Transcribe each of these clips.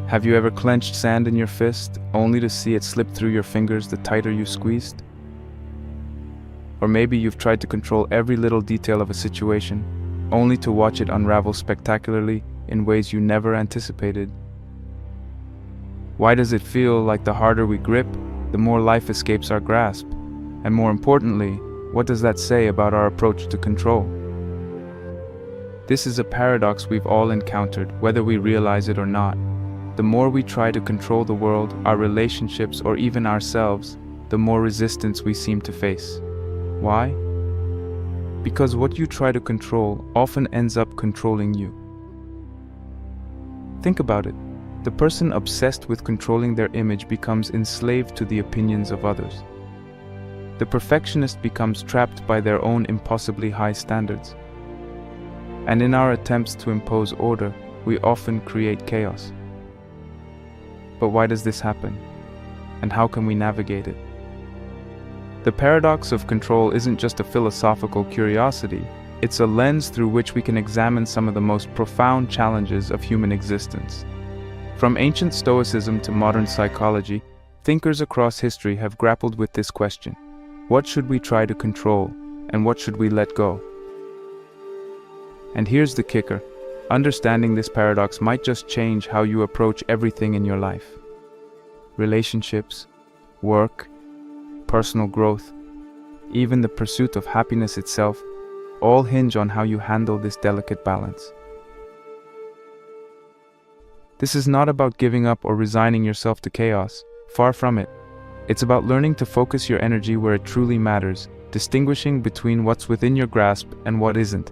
Have you ever clenched sand in your fist, only to see it slip through your fingers the tighter you squeezed? Or maybe you've tried to control every little detail of a situation, only to watch it unravel spectacularly in ways you never anticipated. Why does it feel like the harder we grip, the more life escapes our grasp? And more importantly, what does that say about our approach to control? This is a paradox we've all encountered, whether we realize it or not. The more we try to control the world, our relationships, or even ourselves, the more resistance we seem to face. Why? Because what you try to control often ends up controlling you. Think about it. The person obsessed with controlling their image becomes enslaved to the opinions of others. The perfectionist becomes trapped by their own impossibly high standards. And in our attempts to impose order, we often create chaos. But why does this happen? And how can we navigate it? The paradox of control isn't just a philosophical curiosity, it's a lens through which we can examine some of the most profound challenges of human existence. From ancient Stoicism to modern psychology, thinkers across history have grappled with this question. What should we try to control, and what should we let go? And here's the kicker. Understanding this paradox might just change how you approach everything in your life. Relationships, work, personal growth, even the pursuit of happiness itself, all hinge on how you handle this delicate balance. This is not about giving up or resigning yourself to chaos. Far from it. It's about learning to focus your energy where it truly matters, distinguishing between what's within your grasp and what isn't.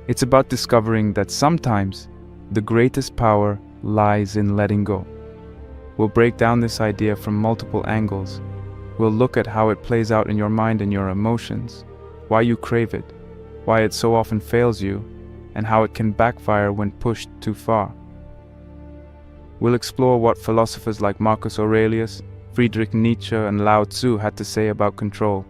It's about discovering that sometimes the greatest power lies in letting go. We'll break down this idea from multiple angles. We'll look at how it plays out in your mind and your emotions, why you crave it, why it so often fails you, and how it can backfire when pushed too far. We'll explore what philosophers like Marcus Aurelius, Friedrich Nietzsche, and Lao Tzu had to say about control.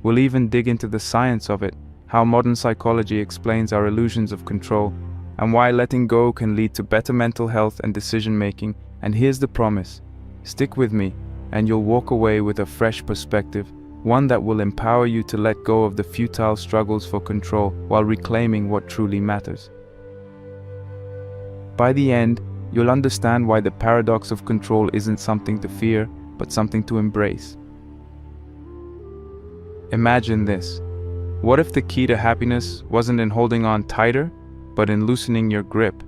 We'll even dig into the science of it, how modern psychology explains our illusions of control, and why letting go can lead to better mental health and decision-making. And here's the promise. Stick with me, and you'll walk away with a fresh perspective, one that will empower you to let go of the futile struggles for control while reclaiming what truly matters. By the end, you'll understand why the paradox of control isn't something to fear, but something to embrace. Imagine this. What if the key to happiness wasn't in holding on tighter, but in loosening your grip?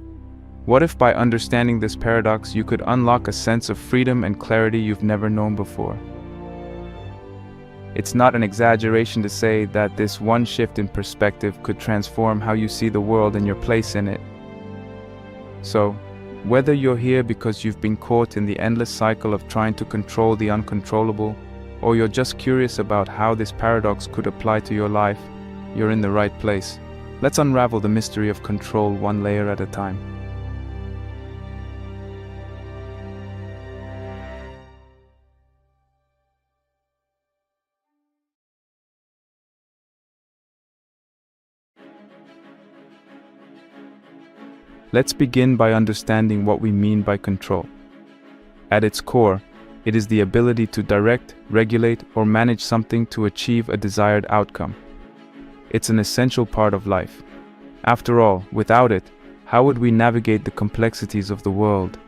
What if by understanding this paradox you could unlock a sense of freedom and clarity you've never known before? It's not an exaggeration to say that this one shift in perspective could transform how you see the world and your place in it. So, whether you're here because you've been caught in the endless cycle of trying to control the uncontrollable, or you're just curious about how this paradox could apply to your life, you're in the right place. Let's unravel the mystery of control one layer at a time. Let's begin by understanding what we mean by control. At its core, it is the ability to direct, regulate, or manage something to achieve a desired outcome. It's an essential part of life. After all, without it, how would we navigate the complexities of the world?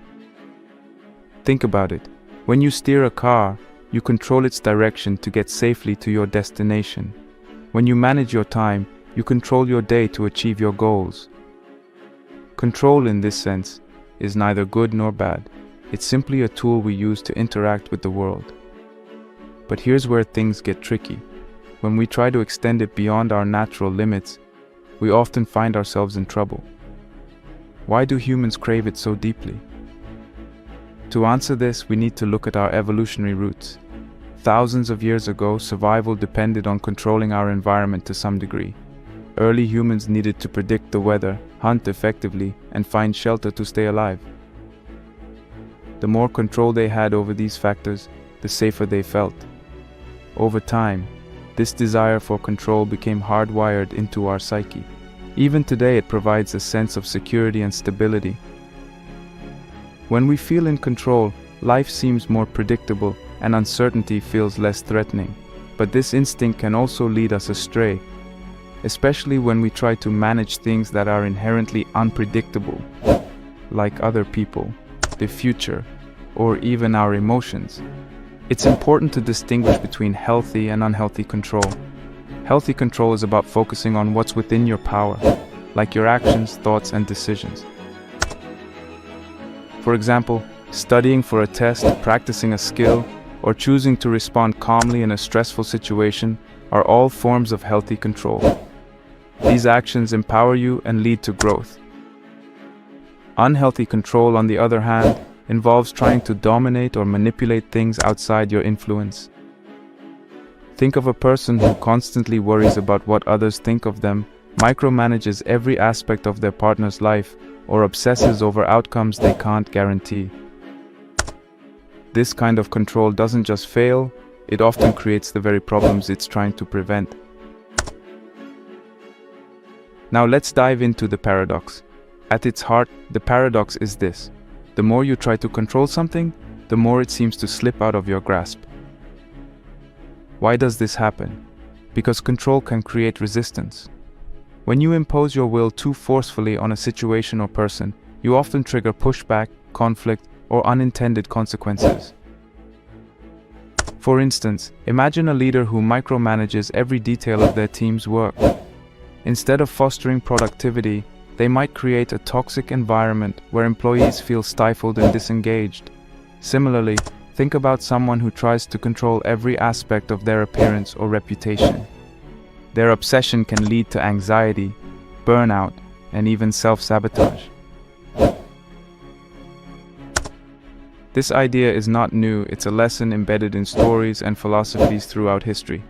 Think about it. When you steer a car, you control its direction to get safely to your destination. When you manage your time, you control your day to achieve your goals. Control, in this sense, is neither good nor bad. It's simply a tool we use to interact with the world. But here's where things get tricky. When we try to extend it beyond our natural limits, we often find ourselves in trouble. Why do humans crave it so deeply? To answer this, we need to look at our evolutionary roots. Thousands of years ago, survival depended on controlling our environment to some degree. Early humans needed to predict the weather, hunt effectively, and find shelter to stay alive. The more control they had over these factors, the safer they felt. Over time, this desire for control became hardwired into our psyche. Even today, it provides a sense of security and stability. When we feel in control, life seems more predictable and uncertainty feels less threatening. But this instinct can also lead us astray, especially when we try to manage things that are inherently unpredictable, like other people, the future, or even our emotions. It's important to distinguish between healthy and unhealthy control. Healthy control is about focusing on what's within your power, like your actions, thoughts, and decisions. For example, studying for a test, practicing a skill, or choosing to respond calmly in a stressful situation are all forms of healthy control. These actions empower you and lead to growth. Unhealthy control, on the other hand, involves trying to dominate or manipulate things outside your influence. Think of a person who constantly worries about what others think of them, micromanages every aspect of their partner's life, or obsesses over outcomes they can't guarantee. This kind of control doesn't just fail, it often creates the very problems it's trying to prevent. Now let's dive into the paradox. At its heart, the paradox is this: the more you try to control something, the more it seems to slip out of your grasp. Why does this happen? Because control can create resistance. When you impose your will too forcefully on a situation or person, you often trigger pushback, conflict, or unintended consequences. For instance, imagine a leader who micromanages every detail of their team's work. Instead of fostering productivity, they might create a toxic environment where employees feel stifled and disengaged. Similarly, think about someone who tries to control every aspect of their appearance or reputation. Their obsession can lead to anxiety, burnout, and even self-sabotage. This idea is not new, it's a lesson embedded in stories and philosophies throughout history.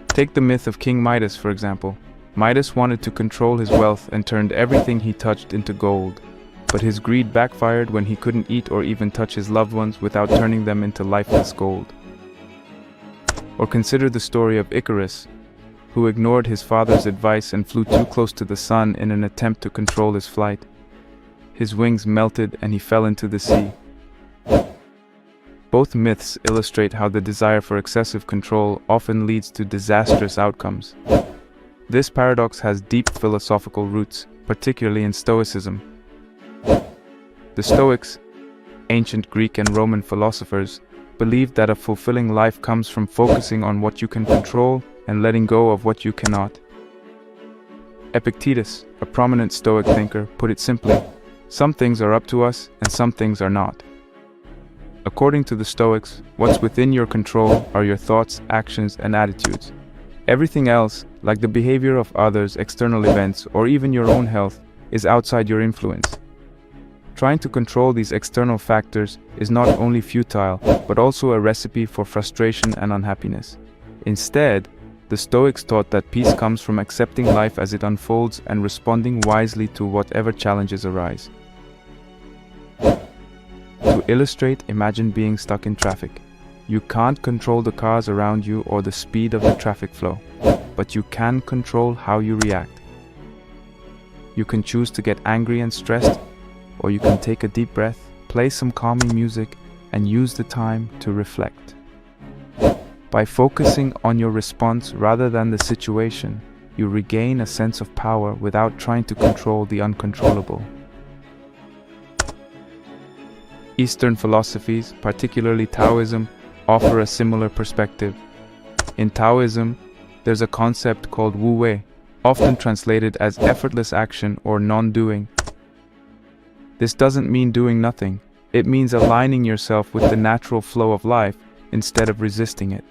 Take the myth of King Midas, for example. Midas wanted to control his wealth and turned everything he touched into gold. But his greed backfired when he couldn't eat or even touch his loved ones without turning them into lifeless gold. Or consider the story of Icarus, who ignored his father's advice and flew too close to the sun in an attempt to control his flight. His wings melted and he fell into the sea. Both myths illustrate how the desire for excessive control often leads to disastrous outcomes. This paradox has deep philosophical roots, particularly in Stoicism. The Stoics, ancient Greek and Roman philosophers, believed that a fulfilling life comes from focusing on what you can control and letting go of what you cannot. Epictetus, a prominent Stoic thinker, put it simply: some things are up to us and some things are not. According to the Stoics, what's within your control are your thoughts, actions, and attitudes. Everything else, like the behavior of others, external events, or even your own health, is outside your influence. Trying to control these external factors is not only futile, but also a recipe for frustration and unhappiness. Instead, the Stoics taught that peace comes from accepting life as it unfolds and responding wisely to whatever challenges arise. To illustrate, imagine being stuck in traffic. You can't control the cars around you or the speed of the traffic flow, but you can control how you react. You can choose to get angry and stressed, or you can take a deep breath, play some calming music, and use the time to reflect. By focusing on your response rather than the situation, you regain a sense of power without trying to control the uncontrollable. Eastern philosophies, particularly Taoism, offer a similar perspective. In Taoism, there's a concept called Wu Wei, often translated as effortless action or non-doing. This doesn't mean doing nothing. It means aligning yourself with the natural flow of life instead of resisting it.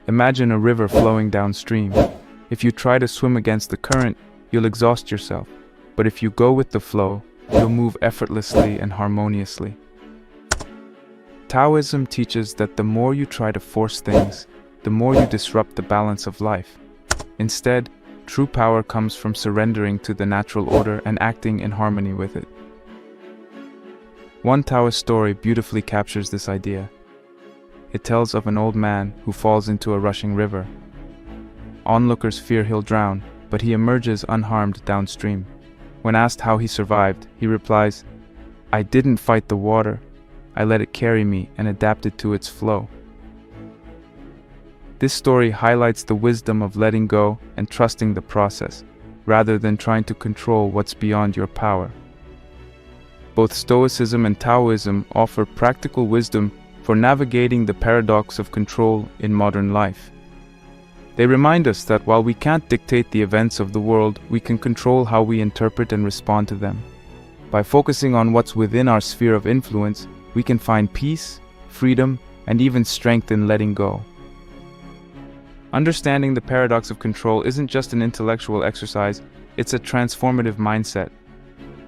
Imagine a river flowing downstream. If you try to swim against the current, you'll exhaust yourself. But if you go with the flow, you'll move effortlessly and harmoniously. Taoism teaches that the more you try to force things, the more you disrupt the balance of life. Instead, true power comes from surrendering to the natural order and acting in harmony with it. One Taoist story beautifully captures this idea. It tells of an old man who falls into a rushing river. Onlookers fear he'll drown, but he emerges unharmed downstream. When asked how he survived, he replies, I didn't fight the water. I let it carry me and adapted to its flow. This story highlights the wisdom of letting go and trusting the process, rather than trying to control what's beyond your power. Both Stoicism and Taoism offer practical wisdom for navigating the paradox of control in modern life. They remind us that while we can't dictate the events of the world, we can control how we interpret and respond to them. By focusing on what's within our sphere of influence, we can find peace, freedom, and even strength in letting go. Understanding the paradox of control isn't just an intellectual exercise, it's a transformative mindset.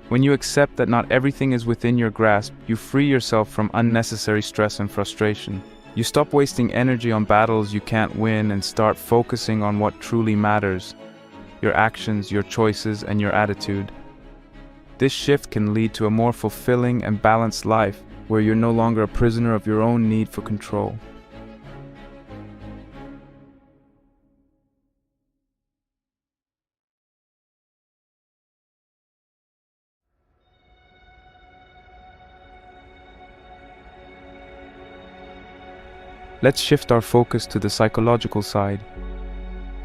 When you accept that not everything is within your grasp, you free yourself from unnecessary stress and frustration. You stop wasting energy on battles you can't win and start focusing on what truly matters: your actions, your choices, and your attitude. This shift can lead to a more fulfilling and balanced life, where you're no longer a prisoner of your own need for control. Let's shift our focus to the psychological side.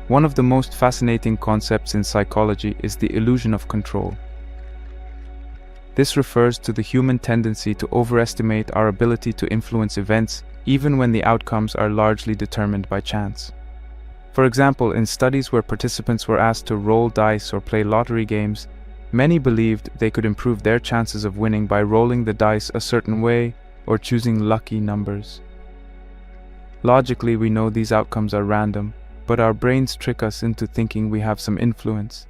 One of the most fascinating concepts in psychology is the illusion of control. This refers to the human tendency to overestimate our ability to influence events, even when the outcomes are largely determined by chance. For example, in studies where participants were asked to roll dice or play lottery games, many believed they could improve their chances of winning by rolling the dice a certain way or choosing lucky numbers. Logically, we know these outcomes are random, but our brains trick us into thinking we have some influence.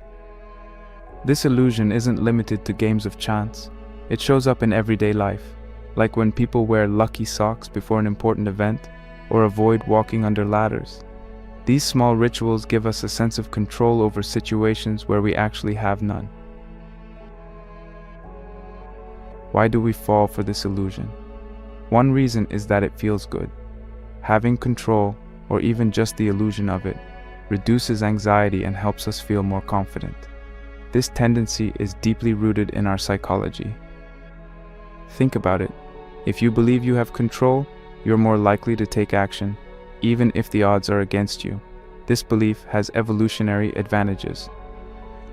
This illusion isn't limited to games of chance. It shows up in everyday life, like when people wear lucky socks before an important event or avoid walking under ladders. These small rituals give us a sense of control over situations where we actually have none. Why do we fall for this illusion? One reason is that it feels good. Having control, or even just the illusion of it, reduces anxiety and helps us feel more confident. This tendency is deeply rooted in our psychology. Think about it. If you believe you have control, you're more likely to take action, even if the odds are against you. This belief has evolutionary advantages.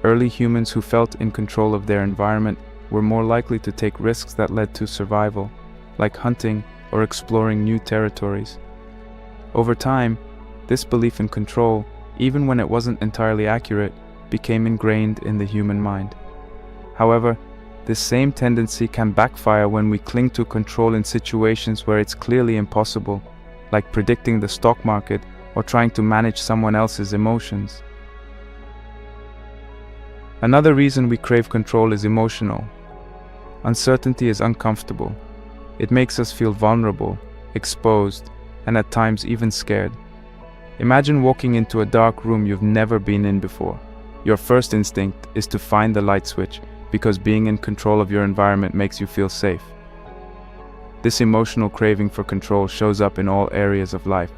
Early humans who felt in control of their environment were more likely to take risks that led to survival, like hunting or exploring new territories. Over time, this belief in control, even when it wasn't entirely accurate, became ingrained in the human mind. However, this same tendency can backfire when we cling to control in situations where it's clearly impossible, like predicting the stock market or trying to manage someone else's emotions. Another reason we crave control is emotional. Uncertainty is uncomfortable. It makes us feel vulnerable, exposed, and at times even scared. Imagine walking into a dark room you've never been in before. Your first instinct is to find the light switch, because being in control of your environment makes you feel safe. This emotional craving for control shows up in all areas of life.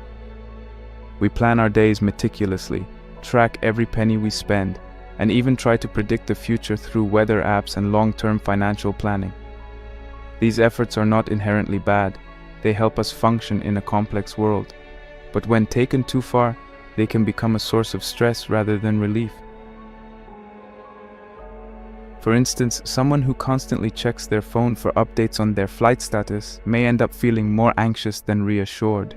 We plan our days meticulously, track every penny we spend, and even try to predict the future through weather apps and long-term financial planning. These efforts are not inherently bad. They help us function in a complex world. But when taken too far, they can become a source of stress rather than relief. For instance, someone who constantly checks their phone for updates on their flight status may end up feeling more anxious than reassured.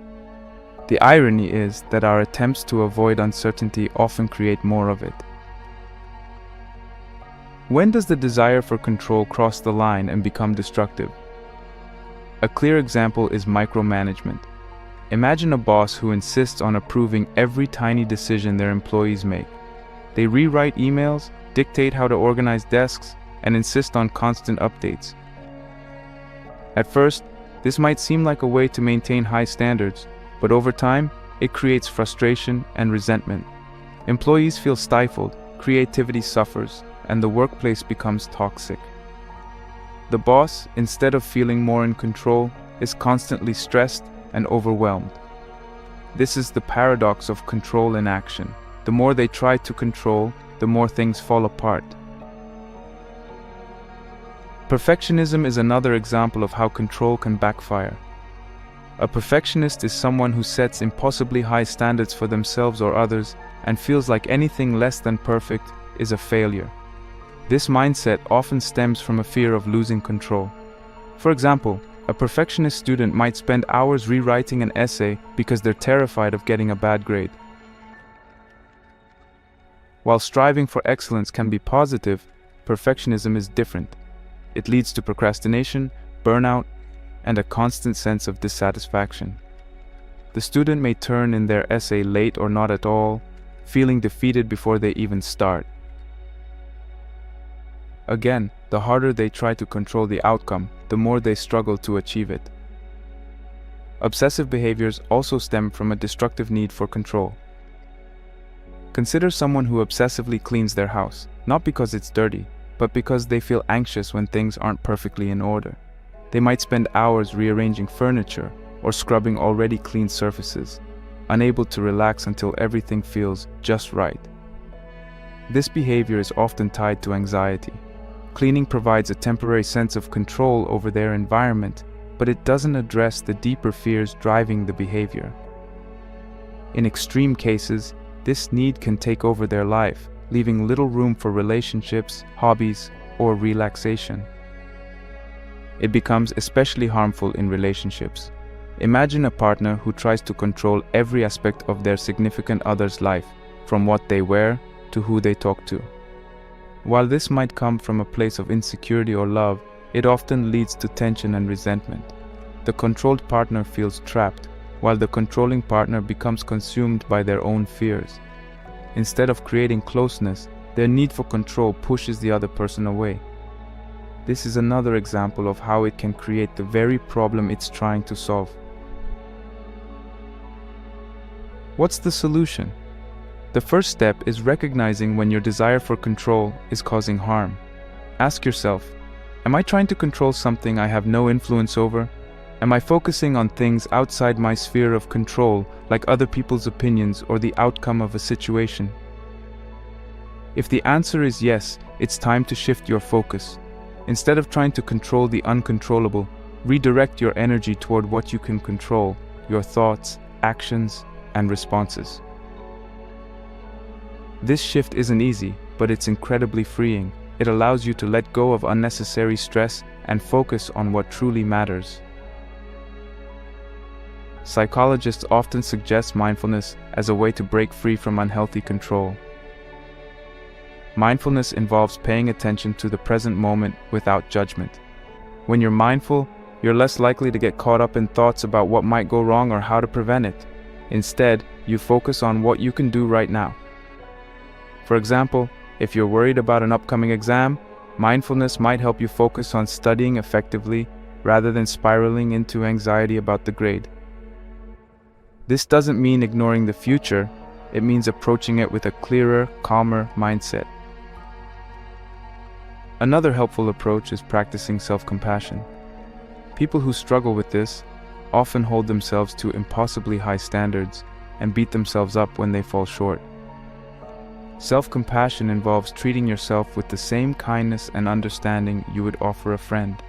The irony is that our attempts to avoid uncertainty often create more of it. When does the desire for control cross the line and become destructive? A clear example is micromanagement. Imagine a boss who insists on approving every tiny decision their employees make. They rewrite emails, dictate how to organize desks, and insist on constant updates. At first, this might seem like a way to maintain high standards, but over time, it creates frustration and resentment. Employees feel stifled, creativity suffers, and the workplace becomes toxic. The boss, instead of feeling more in control, is constantly stressed and overwhelmed. This is the paradox of control in action. The more they try to control, the more things fall apart. Perfectionism is another example of how control can backfire. A perfectionist is someone who sets impossibly high standards for themselves or others and feels like anything less than perfect is a failure. This mindset often stems from a fear of losing control. For example, a perfectionist student might spend hours rewriting an essay because they're terrified of getting a bad grade. While striving for excellence can be positive, perfectionism is different. It leads to procrastination, burnout, and a constant sense of dissatisfaction. The student may turn in their essay late or not at all, feeling defeated before they even start. Again, the harder they try to control the outcome, the more they struggle to achieve it. Obsessive behaviors also stem from a destructive need for control. Consider someone who obsessively cleans their house, not because it's dirty, but because they feel anxious when things aren't perfectly in order. They might spend hours rearranging furniture or scrubbing already clean surfaces, unable to relax until everything feels just right. This behavior is often tied to anxiety. Cleaning provides a temporary sense of control over their environment, but it doesn't address the deeper fears driving the behavior. In extreme cases, this need can take over their life, leaving little room for relationships, hobbies, or relaxation. It becomes especially harmful in relationships. Imagine a partner who tries to control every aspect of their significant other's life, from what they wear to who they talk to. While this might come from a place of insecurity or love, it often leads to tension and resentment. The controlled partner feels trapped, while the controlling partner becomes consumed by their own fears. Instead of creating closeness, their need for control pushes the other person away. This is another example of how it can create the very problem it's trying to solve. What's the solution? The first step is recognizing when your desire for control is causing harm. Ask yourself, am I trying to control something I have no influence over? Am I focusing on things outside my sphere of control, like other people's opinions or the outcome of a situation? If the answer is yes, it's time to shift your focus. Instead of trying to control the uncontrollable, redirect your energy toward what you can control, your thoughts, actions, and responses. This shift isn't easy, but it's incredibly freeing. It allows you to let go of unnecessary stress and focus on what truly matters. Psychologists often suggest mindfulness as a way to break free from unhealthy control. Mindfulness involves paying attention to the present moment without judgment. When you're mindful, you're less likely to get caught up in thoughts about what might go wrong or how to prevent it. Instead, you focus on what you can do right now. For example, if you're worried about an upcoming exam, mindfulness might help you focus on studying effectively rather than spiraling into anxiety about the grade. This doesn't mean ignoring the future, it means approaching it with a clearer, calmer mindset. Another helpful approach is practicing self-compassion. People who struggle with this often hold themselves to impossibly high standards and beat themselves up when they fall short. Self-compassion involves treating yourself with the same kindness and understanding you would offer a friend.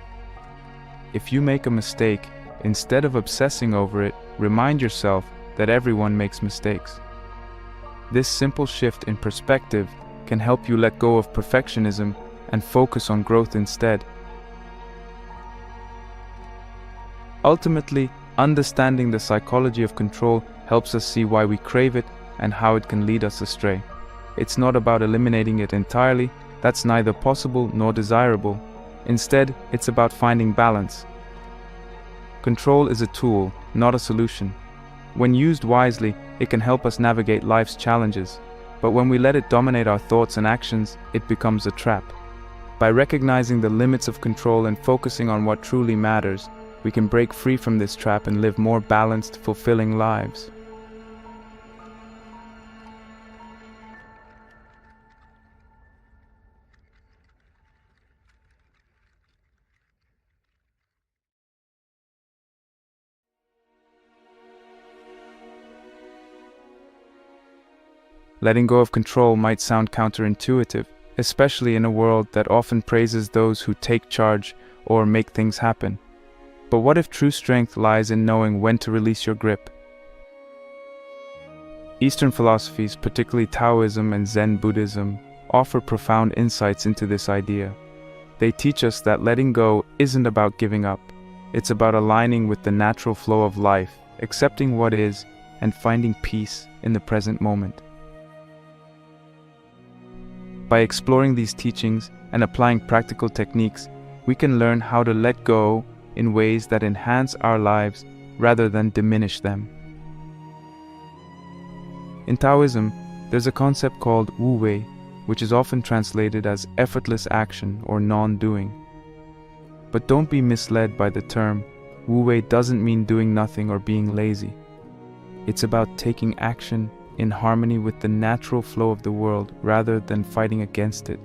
If you make a mistake, instead of obsessing over it, remind yourself that everyone makes mistakes. This simple shift in perspective can help you let go of perfectionism and focus on growth instead. Ultimately, understanding the psychology of control helps us see why we crave it and how it can lead us astray. It's not about eliminating it entirely, that's neither possible nor desirable. Instead, it's about finding balance. Control is a tool, not a solution. When used wisely, it can help us navigate life's challenges. But when we let it dominate our thoughts and actions, it becomes a trap. By recognizing the limits of control and focusing on what truly matters, we can break free from this trap and live more balanced, fulfilling lives. Letting go of control might sound counterintuitive, especially in a world that often praises those who take charge or make things happen. But what if true strength lies in knowing when to release your grip? Eastern philosophies, particularly Taoism and Zen Buddhism, offer profound insights into this idea. They teach us that letting go isn't about giving up. It's about aligning with the natural flow of life, accepting what is, and finding peace in the present moment. By exploring these teachings and applying practical techniques, we can learn how to let go in ways that enhance our lives rather than diminish them. In Taoism, there's a concept called Wu Wei, which is often translated as effortless action or non-doing. But don't be misled by the term. Wu Wei doesn't mean doing nothing or being lazy. It's about taking action in harmony with the natural flow of the world rather than fighting against it.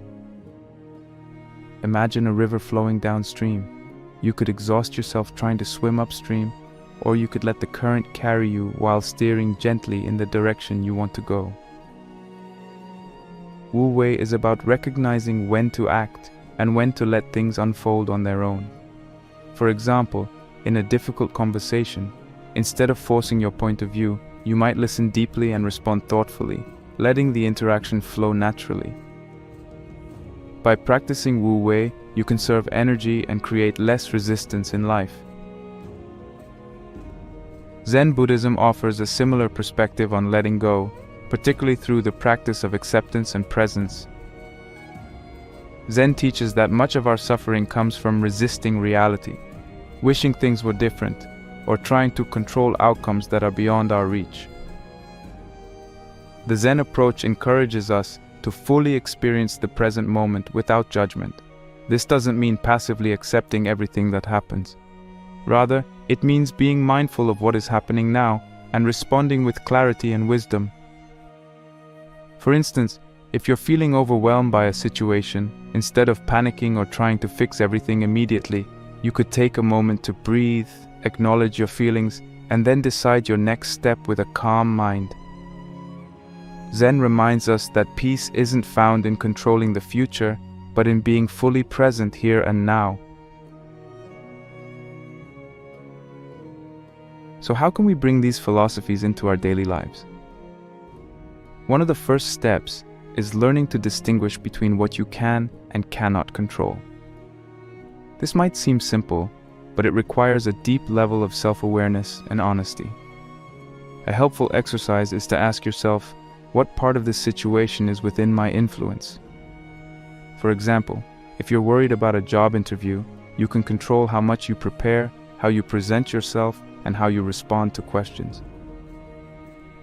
Imagine a river flowing downstream. You could exhaust yourself trying to swim upstream, or you could let the current carry you while steering gently in the direction you want to go. Wu Wei is about recognizing when to act and when to let things unfold on their own. For example, in a difficult conversation, instead of forcing your point of view, you might listen deeply and respond thoughtfully, letting the interaction flow naturally. By practicing Wu Wei, you conserve energy and create less resistance in life. Zen Buddhism offers a similar perspective on letting go, particularly through the practice of acceptance and presence. Zen teaches that much of our suffering comes from resisting reality, wishing things were different, or trying to control outcomes that are beyond our reach. The Zen approach encourages us to fully experience the present moment without judgment. This doesn't mean passively accepting everything that happens. Rather, it means being mindful of what is happening now and responding with clarity and wisdom. For instance, if you're feeling overwhelmed by a situation, instead of panicking or trying to fix everything immediately, you could take a moment to breathe, acknowledge your feelings, and then decide your next step with a calm mind. Zen reminds us that peace isn't found in controlling the future, but in being fully present here and now. So how can we bring these philosophies into our daily lives? One of the first steps is learning to distinguish between what you can and cannot control. This might seem simple, but it requires a deep level of self-awareness and honesty. A helpful exercise is to ask yourself, what part of this situation is within my influence? For example, if you're worried about a job interview, you can control how much you prepare, how you present yourself, and how you respond to questions.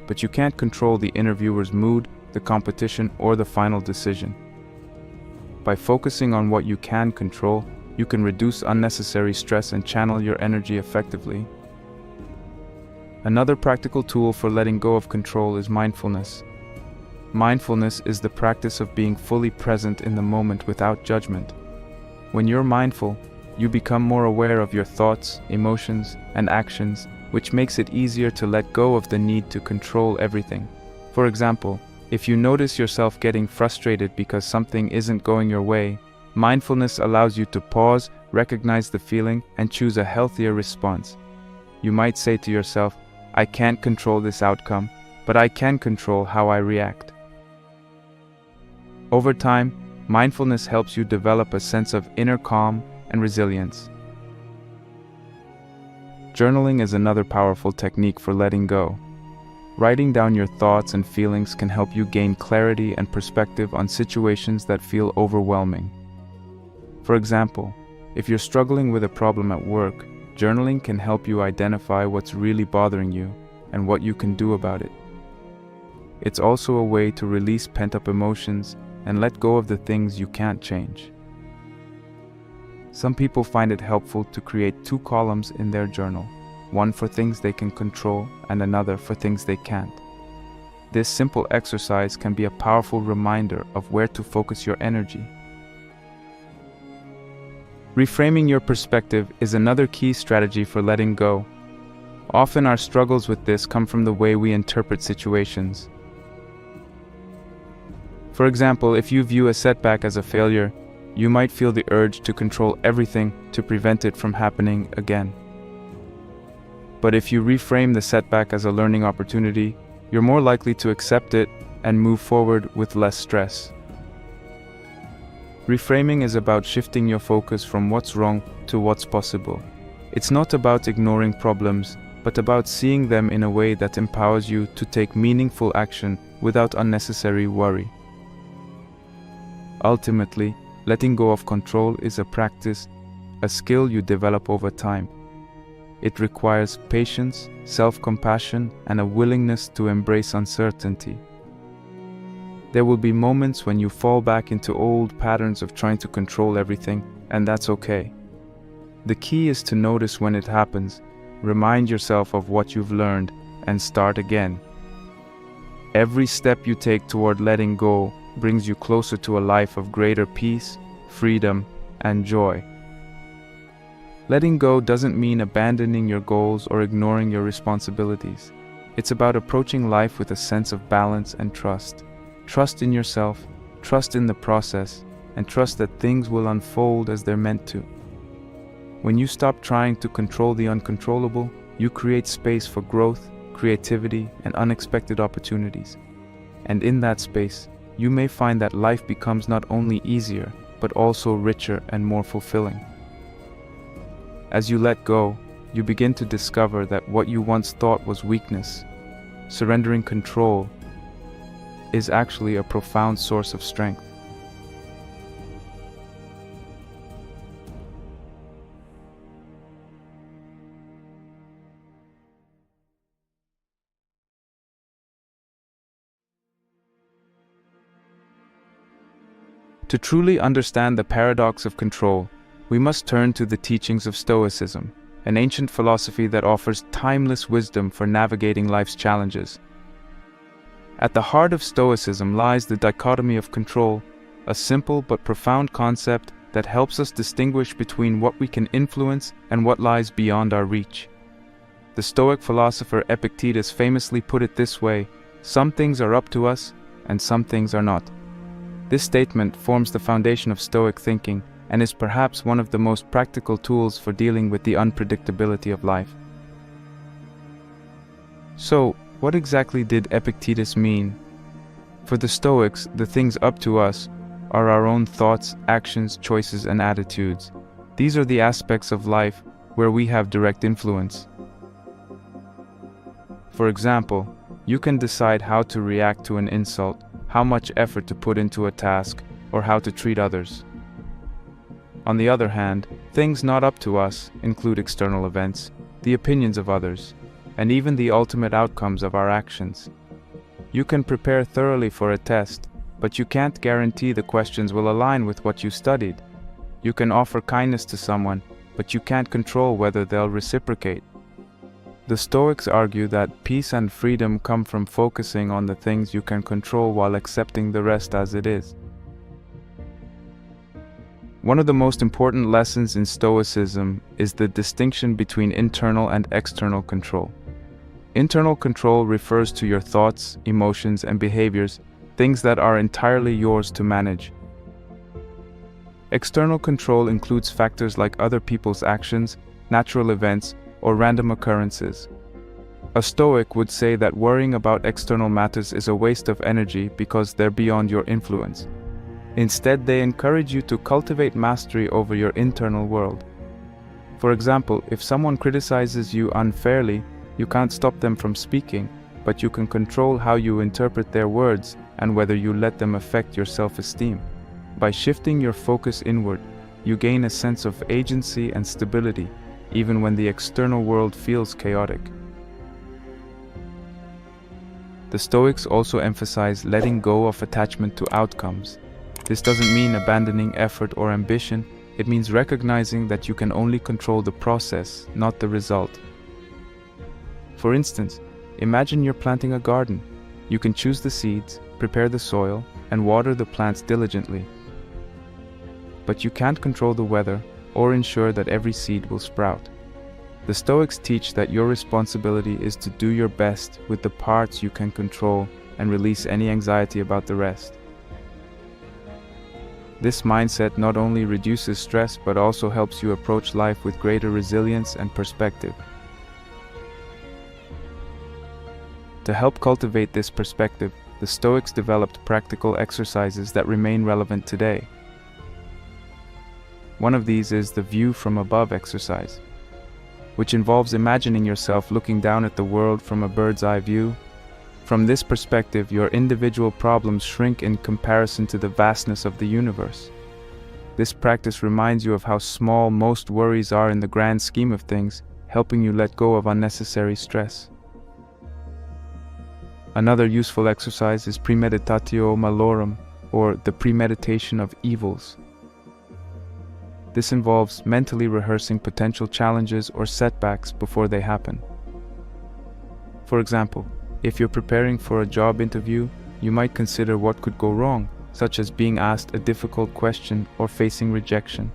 But you can't control the interviewer's mood, the competition, or the final decision. By focusing on what you can control, you can reduce unnecessary stress and channel your energy effectively. Another practical tool for letting go of control is mindfulness. Mindfulness is the practice of being fully present in the moment without judgment. When you're mindful, you become more aware of your thoughts, emotions, and actions, which makes it easier to let go of the need to control everything. For example, if you notice yourself getting frustrated because something isn't going your way, mindfulness allows you to pause, recognize the feeling, and choose a healthier response. You might say to yourself, I can't control this outcome, but I can control how I react. Over time, mindfulness helps you develop a sense of inner calm and resilience. Journaling is another powerful technique for letting go. Writing down your thoughts and feelings can help you gain clarity and perspective on situations that feel overwhelming. For example, if you're struggling with a problem at work, journaling can help you identify what's really bothering you and what you can do about it. It's also a way to release pent-up emotions and let go of the things you can't change. Some people find it helpful to create 2 columns in their journal, one for things they can control and another for things they can't. This simple exercise can be a powerful reminder of where to focus your energy. Reframing your perspective is another key strategy for letting go. Often our struggles with this come from the way we interpret situations. For example, if you view a setback as a failure, you might feel the urge to control everything to prevent it from happening again. But if you reframe the setback as a learning opportunity, you're more likely to accept it and move forward with less stress. Reframing is about shifting your focus from what's wrong to what's possible. It's not about ignoring problems, but about seeing them in a way that empowers you to take meaningful action without unnecessary worry. Ultimately, letting go of control is a practice, a skill you develop over time. It requires patience, self-compassion, and a willingness to embrace uncertainty. There will be moments when you fall back into old patterns of trying to control everything, and that's okay. The key is to notice when it happens, remind yourself of what you've learned, and start again. Every step you take toward letting go brings you closer to a life of greater peace, freedom, and joy. Letting go doesn't mean abandoning your goals or ignoring your responsibilities. It's about approaching life with a sense of balance and trust. Trust in yourself, trust in the process, and trust that things will unfold as they're meant to. When you stop trying to control the uncontrollable, you create space for growth, creativity, and unexpected opportunities. And in that space, you may find that life becomes not only easier, but also richer and more fulfilling. As you let go, you begin to discover that what you once thought was weakness, surrendering control, is actually a profound source of strength. To truly understand the paradox of control, we must turn to the teachings of Stoicism, an ancient philosophy that offers timeless wisdom for navigating life's challenges. At the heart of Stoicism lies the dichotomy of control, a simple but profound concept that helps us distinguish between what we can influence and what lies beyond our reach. The Stoic philosopher Epictetus famously put it this way: "Some things are up to us, and some things are not." This statement forms the foundation of Stoic thinking and is perhaps one of the most practical tools for dealing with the unpredictability of life. So, what exactly did Epictetus mean? For the Stoics, the things up to us are our own thoughts, actions, choices, and attitudes. These are the aspects of life where we have direct influence. For example, you can decide how to react to an insult, how much effort to put into a task, or how to treat others. On the other hand, things not up to us include external events, the opinions of others, and even the ultimate outcomes of our actions. You can prepare thoroughly for a test, but you can't guarantee the questions will align with what you studied. You can offer kindness to someone, but you can't control whether they'll reciprocate. The Stoics argue that peace and freedom come from focusing on the things you can control while accepting the rest as it is. One of the most important lessons in Stoicism is the distinction between internal and external control. Internal control refers to your thoughts, emotions, and behaviors, things that are entirely yours to manage. External control includes factors like other people's actions, natural events, or random occurrences. A Stoic would say that worrying about external matters is a waste of energy because they're beyond your influence. Instead, they encourage you to cultivate mastery over your internal world. For example, if someone criticizes you unfairly, you can't stop them from speaking, but you can control how you interpret their words and whether you let them affect your self-esteem. By shifting your focus inward, you gain a sense of agency and stability, even when the external world feels chaotic. The Stoics also emphasize letting go of attachment to outcomes. This doesn't mean abandoning effort or ambition, it means recognizing that you can only control the process, not the result. For instance, imagine you're planting a garden. You can choose the seeds, prepare the soil, and water the plants diligently. But you can't control the weather or ensure that every seed will sprout. The Stoics teach that your responsibility is to do your best with the parts you can control and release any anxiety about the rest. This mindset not only reduces stress but also helps you approach life with greater resilience and perspective. To help cultivate this perspective, the Stoics developed practical exercises that remain relevant today. One of these is the view from above exercise, which involves imagining yourself looking down at the world from a bird's eye view. From this perspective, your individual problems shrink in comparison to the vastness of the universe. This practice reminds you of how small most worries are in the grand scheme of things, helping you let go of unnecessary stress. Another useful exercise is premeditatio malorum, or the premeditation of evils. This involves mentally rehearsing potential challenges or setbacks before they happen. For example, if you're preparing for a job interview, you might consider what could go wrong, such as being asked a difficult question or facing rejection.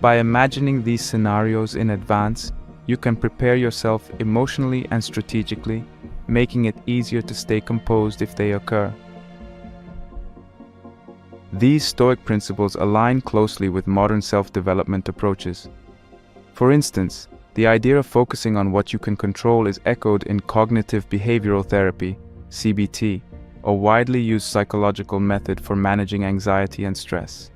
By imagining these scenarios in advance, you can prepare yourself emotionally and strategically, making it easier to stay composed if they occur. These Stoic principles align closely with modern self-development approaches. For instance, the idea of focusing on what you can control is echoed in cognitive behavioral therapy, CBT, a widely used psychological method for managing anxiety and stress.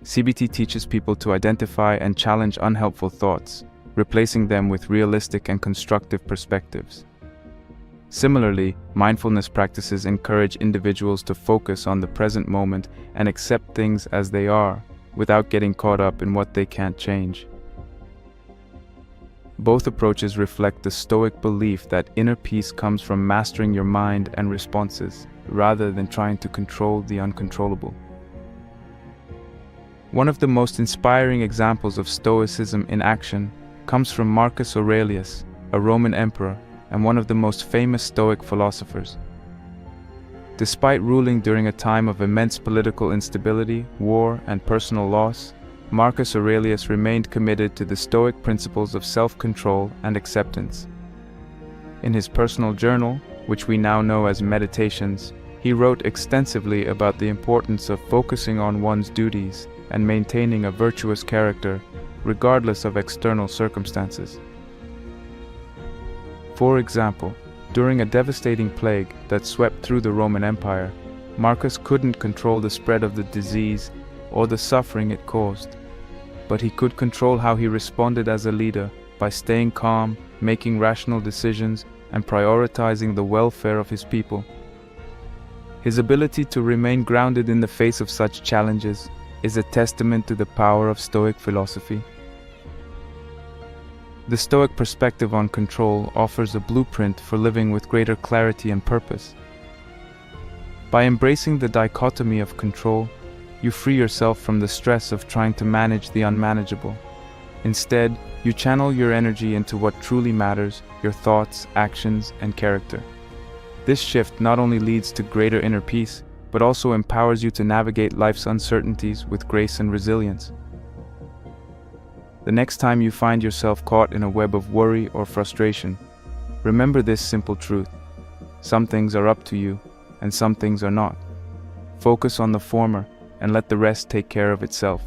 CBT teaches people to identify and challenge unhelpful thoughts, replacing them with realistic and constructive perspectives. Similarly, mindfulness practices encourage individuals to focus on the present moment and accept things as they are, without getting caught up in what they can't change. Both approaches reflect the Stoic belief that inner peace comes from mastering your mind and responses, rather than trying to control the uncontrollable. One of the most inspiring examples of Stoicism in action comes from Marcus Aurelius, a Roman emperor and one of the most famous Stoic philosophers. Despite ruling during a time of immense political instability, war, and personal loss, Marcus Aurelius remained committed to the Stoic principles of self-control and acceptance. In his personal journal, which we now know as Meditations, he wrote extensively about the importance of focusing on one's duties and maintaining a virtuous character, regardless of external circumstances. For example, during a devastating plague that swept through the Roman Empire, Marcus couldn't control the spread of the disease or the suffering it caused, but he could control how he responded as a leader by staying calm, making rational decisions, and prioritizing the welfare of his people. His ability to remain grounded in the face of such challenges is a testament to the power of Stoic philosophy. The Stoic perspective on control offers a blueprint for living with greater clarity and purpose. By embracing the dichotomy of control, you free yourself from the stress of trying to manage the unmanageable. Instead, you channel your energy into what truly matters, your thoughts, actions, and character. This shift not only leads to greater inner peace, but also empowers you to navigate life's uncertainties with grace and resilience. The next time you find yourself caught in a web of worry or frustration, remember this simple truth: some things are up to you, and some things are not. Focus on the former, and let the rest take care of itself.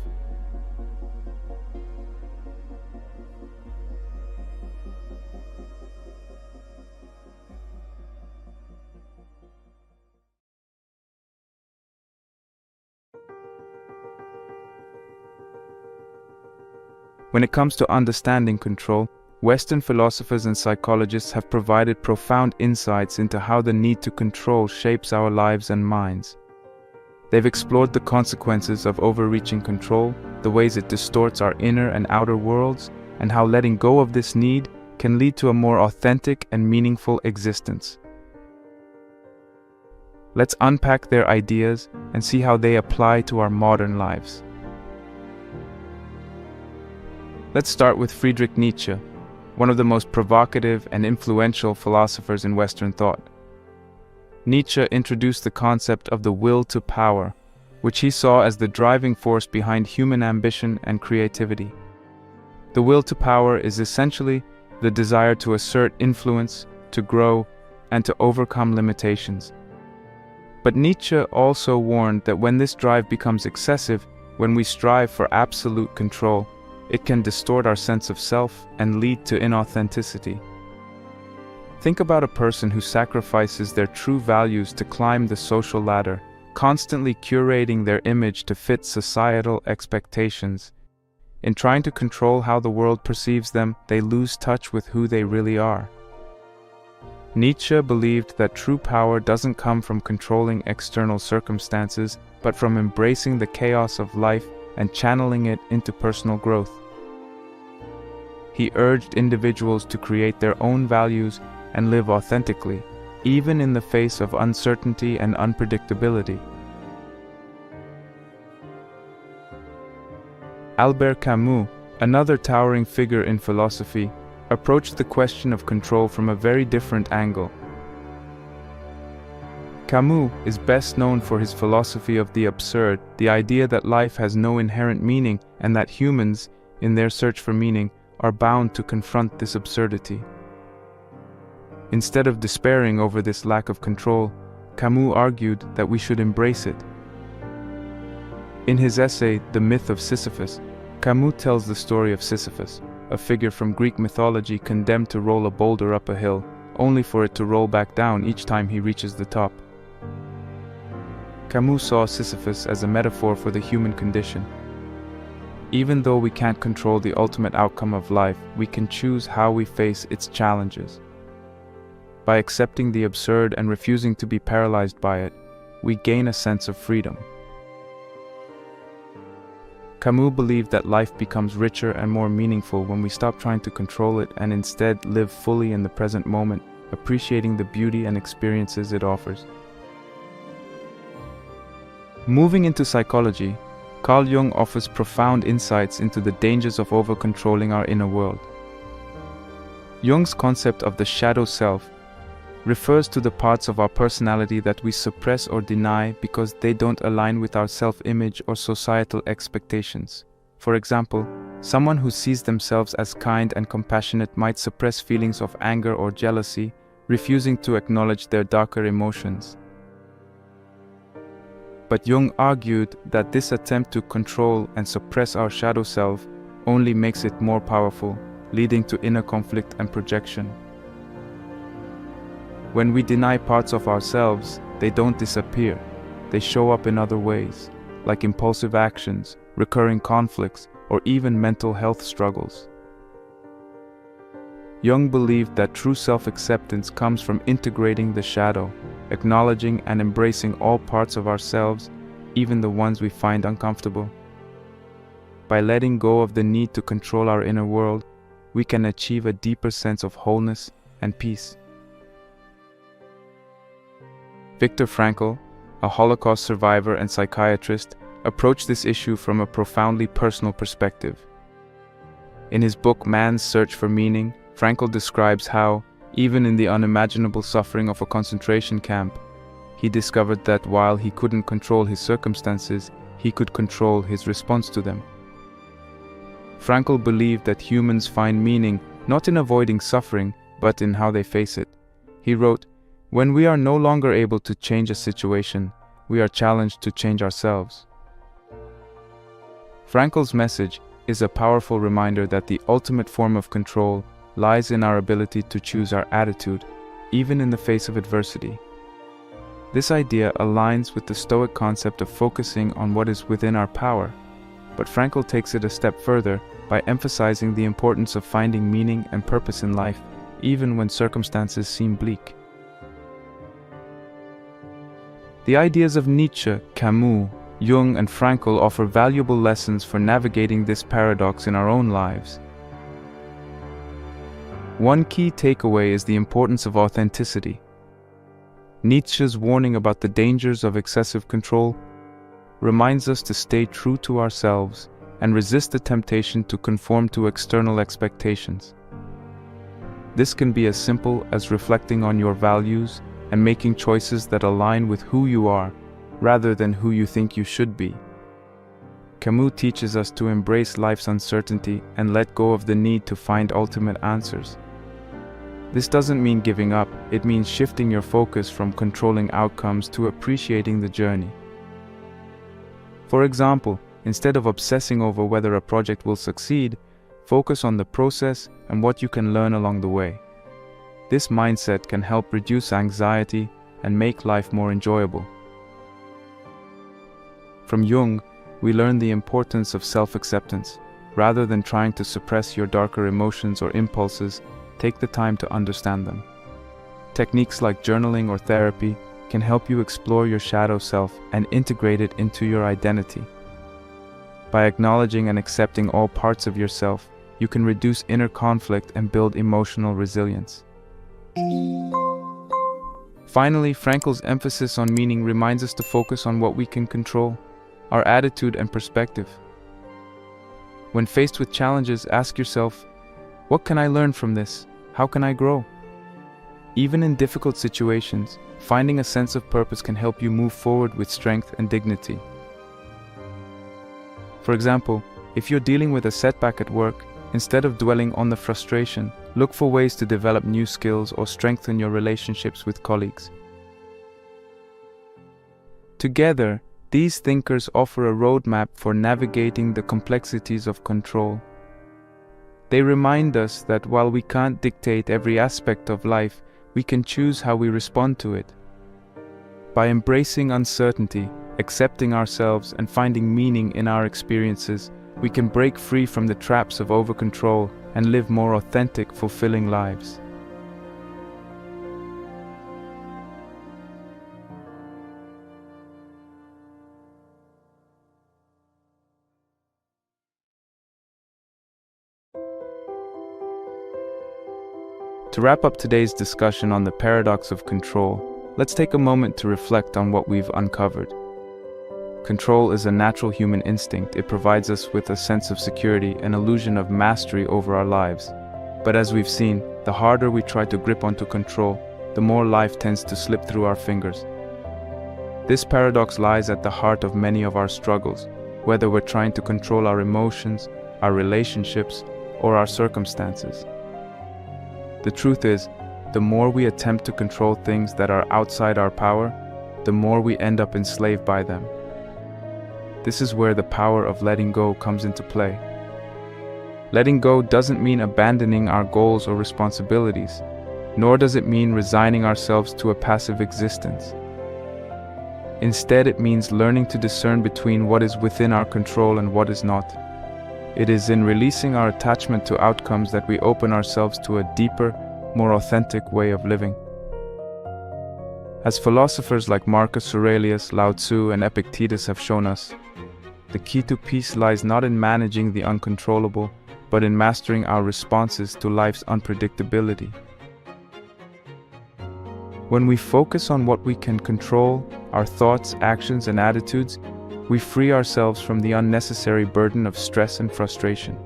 When it comes to understanding control, Western philosophers and psychologists have provided profound insights into how the need to control shapes our lives and minds. They've explored the consequences of overreaching control, the ways it distorts our inner and outer worlds, and how letting go of this need can lead to a more authentic and meaningful existence. Let's unpack their ideas and see how they apply to our modern lives. Let's start with Friedrich Nietzsche, one of the most provocative and influential philosophers in Western thought. Nietzsche introduced the concept of the will to power, which he saw as the driving force behind human ambition and creativity. The will to power is essentially the desire to assert influence, to grow, and to overcome limitations. But Nietzsche also warned that when this drive becomes excessive, when we strive for absolute control, it can distort our sense of self and lead to inauthenticity. Think about a person who sacrifices their true values to climb the social ladder, constantly curating their image to fit societal expectations. In trying to control how the world perceives them, they lose touch with who they really are. Nietzsche believed that true power doesn't come from controlling external circumstances, but from embracing the chaos of life and channeling it into personal growth. He urged individuals to create their own values and live authentically, even in the face of uncertainty and unpredictability. Albert Camus, another towering figure in philosophy, approached the question of control from a very different angle. Camus is best known for his philosophy of the absurd, the idea that life has no inherent meaning and that humans, in their search for meaning, are bound to confront this absurdity. Instead of despairing over this lack of control, Camus argued that we should embrace it. In his essay, The Myth of Sisyphus, Camus tells the story of Sisyphus, a figure from Greek mythology condemned to roll a boulder up a hill, only for it to roll back down each time he reaches the top. Camus saw Sisyphus as a metaphor for the human condition. Even though we can't control the ultimate outcome of life, we can choose how we face its challenges. By accepting the absurd and refusing to be paralyzed by it, we gain a sense of freedom. Camus believed that life becomes richer and more meaningful when we stop trying to control it and instead live fully in the present moment, appreciating the beauty and experiences it offers. Moving into psychology, Carl Jung offers profound insights into the dangers of over-controlling our inner world. Jung's concept of the shadow self refers to the parts of our personality that we suppress or deny because they don't align with our self-image or societal expectations. For example, someone who sees themselves as kind and compassionate might suppress feelings of anger or jealousy, refusing to acknowledge their darker emotions. But Jung argued that this attempt to control and suppress our shadow self only makes it more powerful, leading to inner conflict and projection. When we deny parts of ourselves, they don't disappear. They show up in other ways, like impulsive actions, recurring conflicts, or even mental health struggles. Jung believed that true self-acceptance comes from integrating the shadow, acknowledging and embracing all parts of ourselves, even the ones we find uncomfortable. By letting go of the need to control our inner world, we can achieve a deeper sense of wholeness and peace. Viktor Frankl, a Holocaust survivor and psychiatrist, approached this issue from a profoundly personal perspective. In his book Man's Search for Meaning, Frankl describes how, even in the unimaginable suffering of a concentration camp, he discovered that while he couldn't control his circumstances, he could control his response to them. Frankl believed that humans find meaning not in avoiding suffering, but in how they face it. He wrote, "When we are no longer able to change a situation, we are challenged to change ourselves." Frankl's message is a powerful reminder that the ultimate form of control lies in our ability to choose our attitude, even in the face of adversity. This idea aligns with the Stoic concept of focusing on what is within our power, but Frankl takes it a step further by emphasizing the importance of finding meaning and purpose in life, even when circumstances seem bleak. The ideas of Nietzsche, Camus, Jung, and Frankl offer valuable lessons for navigating this paradox in our own lives. One key takeaway is the importance of authenticity. Nietzsche's warning about the dangers of excessive control reminds us to stay true to ourselves and resist the temptation to conform to external expectations. This can be as simple as reflecting on your values and making choices that align with who you are, rather than who you think you should be. Camus teaches us to embrace life's uncertainty and let go of the need to find ultimate answers. This doesn't mean giving up, it means shifting your focus from controlling outcomes to appreciating the journey. For example, instead of obsessing over whether a project will succeed, focus on the process and what you can learn along the way. This mindset can help reduce anxiety and make life more enjoyable. From Jung, we learn the importance of self-acceptance. Rather than trying to suppress your darker emotions or impulses, take the time to understand them. Techniques like journaling or therapy can help you explore your shadow self and integrate it into your identity. By acknowledging and accepting all parts of yourself, you can reduce inner conflict and build emotional resilience. Finally, Frankl's emphasis on meaning reminds us to focus on what we can control, our attitude and perspective. When faced with challenges, ask yourself, what can I learn from this? How can I grow? Even in difficult situations, finding a sense of purpose can help you move forward with strength and dignity. For example, if you're dealing with a setback at work, instead of dwelling on the frustration, look for ways to develop new skills or strengthen your relationships with colleagues. Together, these thinkers offer a roadmap for navigating the complexities of control. They remind us that while we can't dictate every aspect of life, we can choose how we respond to it. By embracing uncertainty, accepting ourselves, and finding meaning in our experiences, we can break free from the traps of over-control and live more authentic, fulfilling lives. To wrap up today's discussion on the paradox of control, let's take a moment to reflect on what we've uncovered. Control is a natural human instinct. It provides us with a sense of security, an illusion of mastery over our lives. But as we've seen, the harder we try to grip onto control, the more life tends to slip through our fingers. This paradox lies at the heart of many of our struggles, whether we're trying to control our emotions, our relationships, or our circumstances. The truth is, the more we attempt to control things that are outside our power, the more we end up enslaved by them. This is where the power of letting go comes into play. Letting go doesn't mean abandoning our goals or responsibilities, nor does it mean resigning ourselves to a passive existence. Instead, it means learning to discern between what is within our control and what is not. It is in releasing our attachment to outcomes that we open ourselves to a deeper, more authentic way of living. As philosophers like Marcus Aurelius, Lao Tzu, and Epictetus have shown us, the key to peace lies not in managing the uncontrollable, but in mastering our responses to life's unpredictability. When we focus on what we can control, our thoughts, actions, and attitudes, we free ourselves from the unnecessary burden of stress and frustration.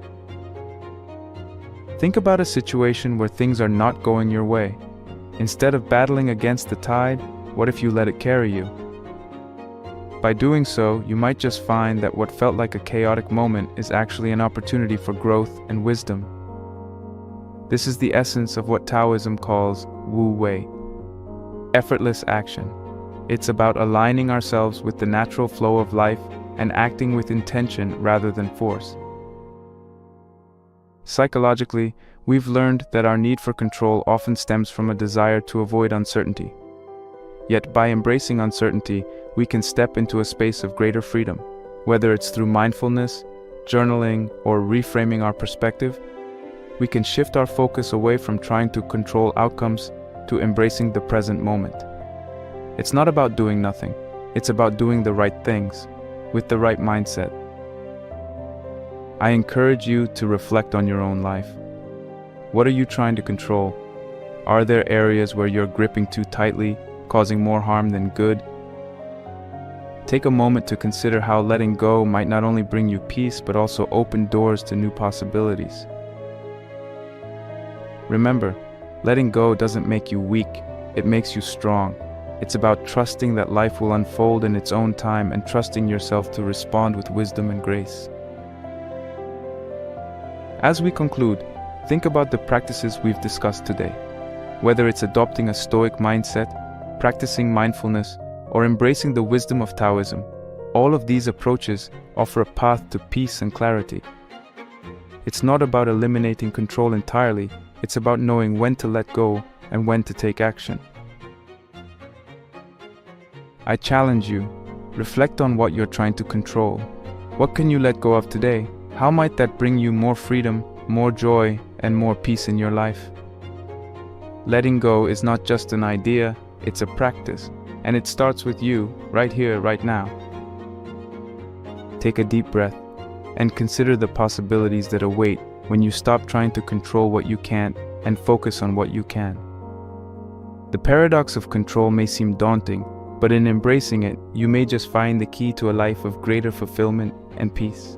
Think about a situation where things are not going your way. Instead of battling against the tide, what if you let it carry you? By doing so, you might just find that what felt like a chaotic moment is actually an opportunity for growth and wisdom. This is the essence of what Taoism calls Wu Wei, effortless action. It's about aligning ourselves with the natural flow of life and acting with intention rather than force. Psychologically, we've learned that our need for control often stems from a desire to avoid uncertainty. Yet by embracing uncertainty, we can step into a space of greater freedom. Whether it's through mindfulness, journaling, or reframing our perspective, we can shift our focus away from trying to control outcomes to embracing the present moment. It's not about doing nothing, it's about doing the right things, with the right mindset. I encourage you to reflect on your own life. What are you trying to control? Are there areas where you're gripping too tightly, causing more harm than good? Take a moment to consider how letting go might not only bring you peace, but also open doors to new possibilities. Remember, letting go doesn't make you weak, it makes you strong. It's about trusting that life will unfold in its own time and trusting yourself to respond with wisdom and grace. As we conclude, think about the practices we've discussed today. Whether it's adopting a stoic mindset, practicing mindfulness, or embracing the wisdom of Taoism, all of these approaches offer a path to peace and clarity. It's not about eliminating control entirely, it's about knowing when to let go and when to take action. I challenge you, reflect on what you're trying to control. What can you let go of today? How might that bring you more freedom, more joy, and more peace in your life? Letting go is not just an idea, it's a practice, and it starts with you, right here, right now. Take a deep breath and consider the possibilities that await when you stop trying to control what you can't and focus on what you can. The paradox of control may seem daunting, but in embracing it, you may just find the key to a life of greater fulfillment and peace.